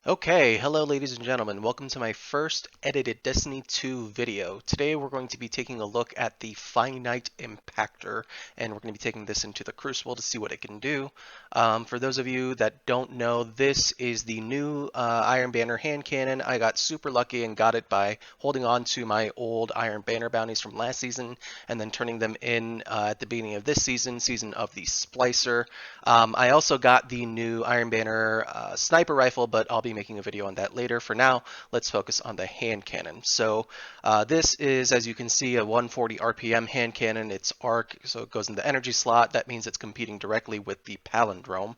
Okay, hello ladies and gentlemen, welcome to my first edited Destiny 2 video. Today we're going to be taking a look at the Finite Impactor, and we're going to be taking this into the Crucible to see what it can do. For those of you that don't know, this is the new Iron Banner hand cannon. I got super lucky and got it by holding on to my old Iron Banner bounties from last season, and then turning them in at the beginning of this season of the Splicer. I also got the new Iron Banner sniper rifle, but I'll be making a video on that later. For now, let's focus on the hand cannon. So this is, as you can see, a 140 RPM hand cannon. It's arc, so it goes in the energy slot. That means it's competing directly with the palindrome.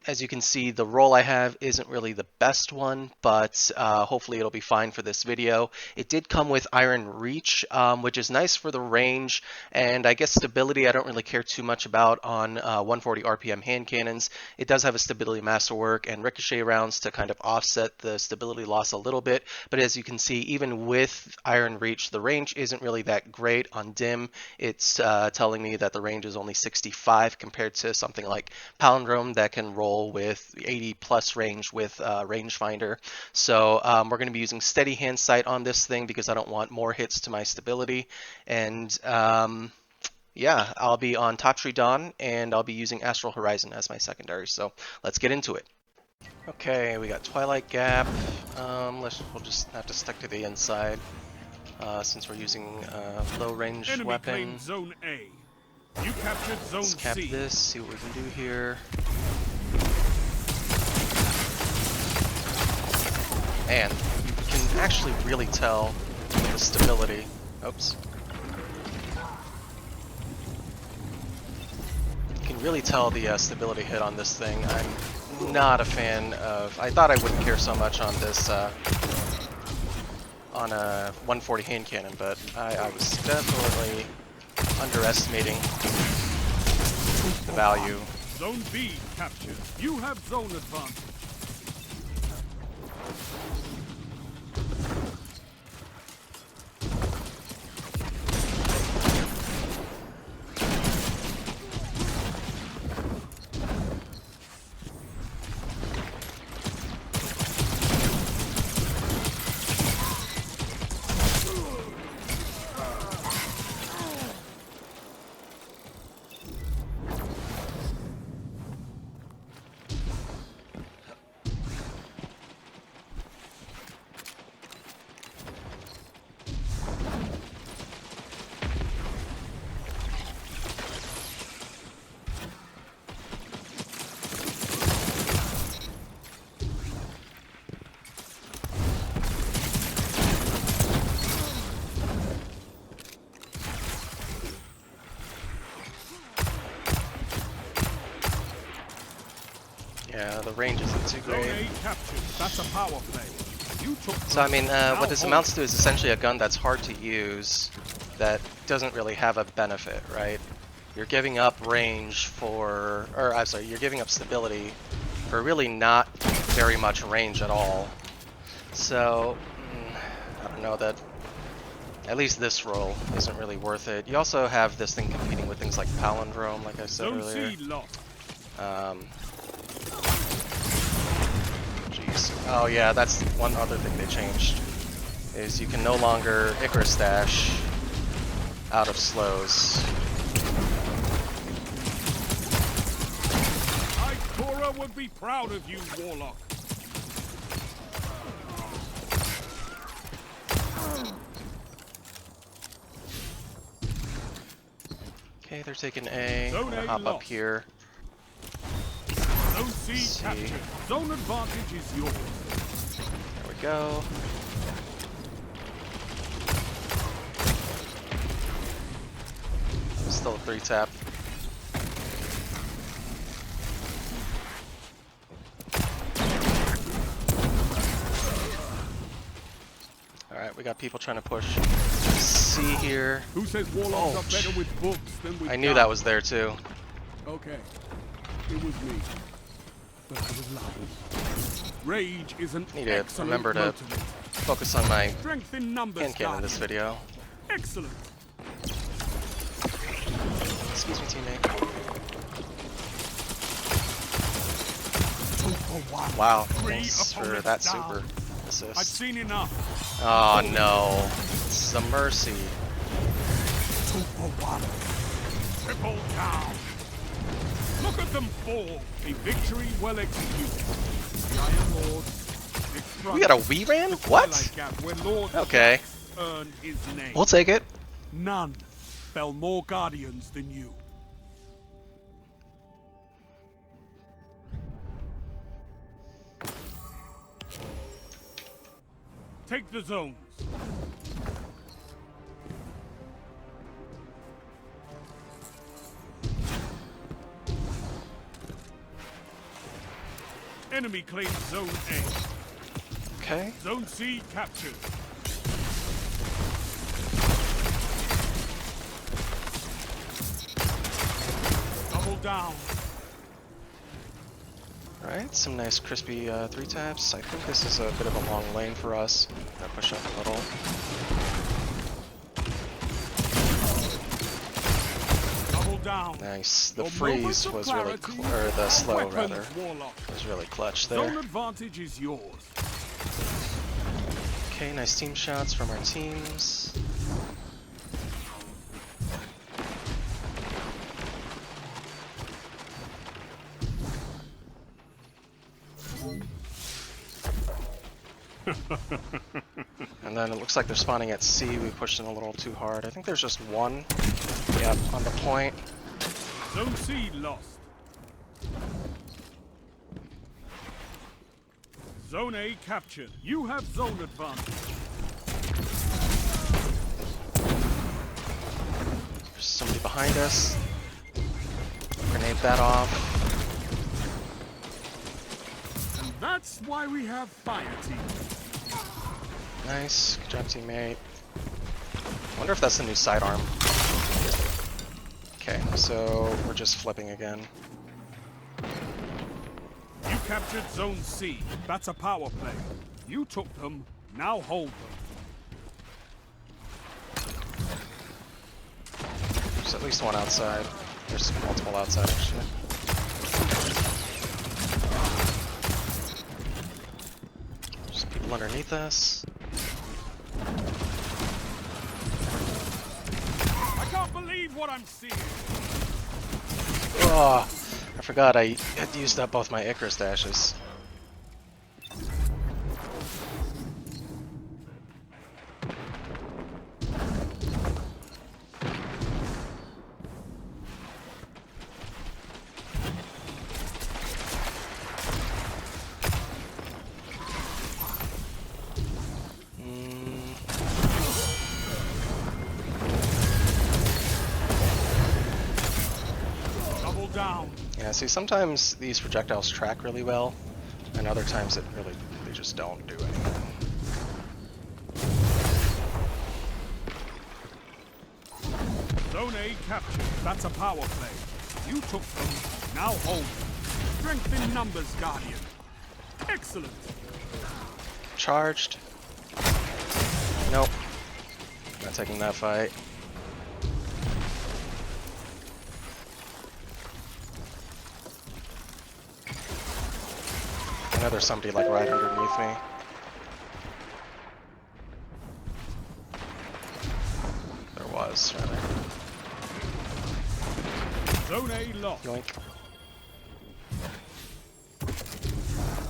As you can see, the roll I have isn't really the best one, but hopefully it'll be fine for this video. It did come with Iron Reach, which is nice for the range, and I guess stability I don't really care too much about on 140 RPM hand cannons. It does have a stability masterwork and ricochet rounds to kind of offset the stability loss a little bit, but as you can see, even with Iron Reach, the range isn't really that great on dim. It's telling me that the range is only 65 compared to something like Palindrome that can roll with 80 plus range with rangefinder. So we're going to be using steady hand sight on this thing because I don't want more hits to my stability. And yeah, I'll be on Top Tree Dawn, and I'll be using Astral Horizon as my secondary. So let's get into it. Okay, we got Twilight Gap. We'll just have to stick to the inside since we're using low range Enemy weapon. claimed Zone A. You captured Zone Let's cap C. this, see what we can do here. And you can actually really tell the stability. Oops. You can really tell the stability hit on this thing. I'm not a fan of... I thought I wouldn't care so much on this, on a 140 hand cannon, but I was definitely underestimating the value. Zone B captured. You have zone advantage. Yeah, the range isn't too Zone great. A captured. That's a power play. You took So I mean, now what this hold. amounts to is essentially a gun that's hard to use, that doesn't really have a benefit, right? You're giving up range for, or I'm sorry, you're giving up stability for really not very much range at all. So, I don't know, that at least this roll isn't really worth it. You also have this thing competing with things like Palindrome, like I said Zone earlier. C lost. Jeez. Oh yeah, that's one other thing they changed, is you can no longer Icarus dash out of slows. Ikora would be proud of you, Warlock. Okay, they're taking A. I'm Zone gonna A hop up lost. here. Zone C captured. Zone advantage is yours. There we go. Still a 3-tap. Alright, we got people trying to push C here. Who says Warlocks are better with books than with I knew guns? that was there too. Okay. It was me. But I was loud. Rage is an Need to excellent remember to motivator. focus on my Strength in numbers, hand cannon in Guardian. this video. Excellent. Excuse me, teammate. for one. Wow, Three thanks for opponents that down. super I've assist. seen enough. Oh no, this is a mercy. 2 for 1. Triple down. Look at them fall. A victory well executed. The Iron Lord. We got a Wii ran? What? Where Lord Okay. Jax earned his name. We'll take it. None fell more guardians than you. Take the zones. Enemy claims Zone A. Okay. Zone C captured. Double down. Alright, some nice crispy 3-taps. I think this is a bit of a long lane for us. Gotta push up a little. Double down. Nice. The Your freeze moments of was really, clarity or the are slow weapons, rather, Warlock. was really clutch Zone there. advantage is yours. Okay, nice team shots from our teams. And then it looks like they're spawning at C. We pushed in a little too hard. I think there's just one. Yep, on the point. Zone C lost. Zone A captured. You have zone advantage. There's somebody behind us. Grenade that off. And that's why we have fire team. Nice. Good job, teammate. Wonder if that's the new sidearm. Okay, so we're just flipping again. You captured Zone C. That's a power play. You took them. Now hold them. There's at least one outside. There's multiple outside, actually. There's people underneath us. I can't believe what I'm seeing. Oh, I forgot I had used up both my Icarus dashes. Double down. Yeah, see, sometimes these projectiles track really well, and other times they just don't do anything. Zone A captured. That's a power play. You took them. Now hold them. Strength in numbers, Guardian. Excellent. Charged. Nope. Not taking that fight. I know there's somebody like right underneath me. There was, rather. Zone A lost. Yoink.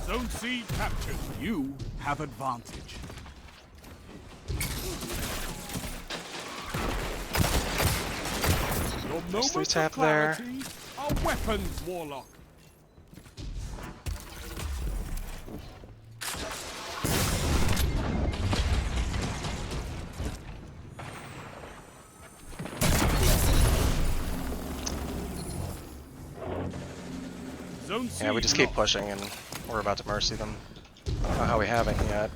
Zone C captured. You have advantage. Your moments of 3-tap there. clarity are weapons, Warlock. Zone C Yeah, we just keep lost. pushing, and we're about to mercy them. I don't know how we haven't yet.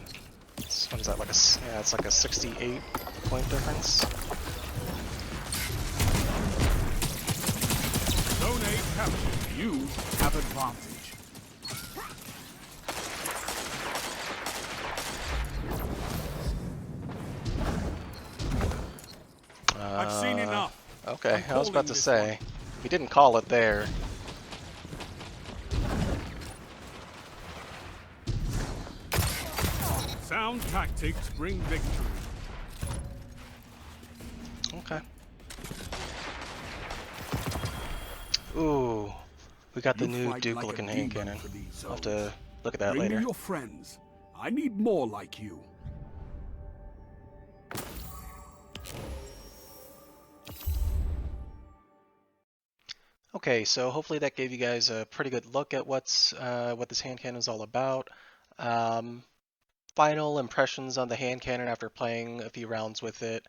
What is that, like yeah, it's like a 68 point difference. Zone A captured. You have advantage. I've seen enough. Okay, I'm I was about calling to this say, we didn't call it there. Sound tactics bring victory. Okay. Ooh, we got the You new fight Duke like a looking hand demon cannon. for these I'll have zones. to look at that Bring me later. your friends. I need more like you. Okay, so hopefully that gave you guys a pretty good look at what this hand cannon is all about. Um, Final impressions on the hand cannon after playing a few rounds with it.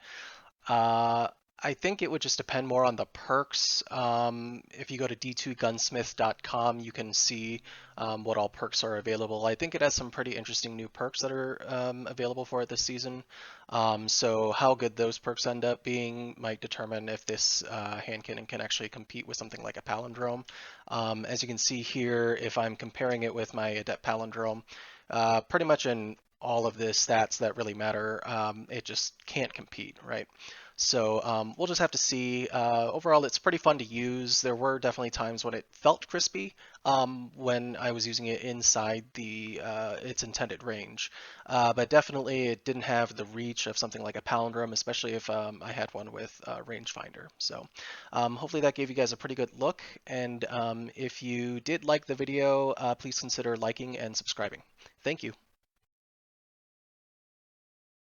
Uh, I think it would just depend more on the perks. If you go to d2gunsmith.com, you can see what all perks are available. I think it has some pretty interesting new perks that are available for it this season. So how good those perks end up being might determine if this hand cannon can actually compete with something like a palindrome. As you can see here, if I'm comparing it with my adept palindrome, pretty much in all of the stats that really matter, it just can't compete, right? So we'll just have to see. Overall, it's pretty fun to use. There were definitely times when it felt crispy when I was using it inside the its intended range, but definitely it didn't have the reach of something like a palindrome, especially if I had one with rangefinder. So hopefully that gave you guys a pretty good look. And if you did like the video, please consider liking and subscribing. Thank you.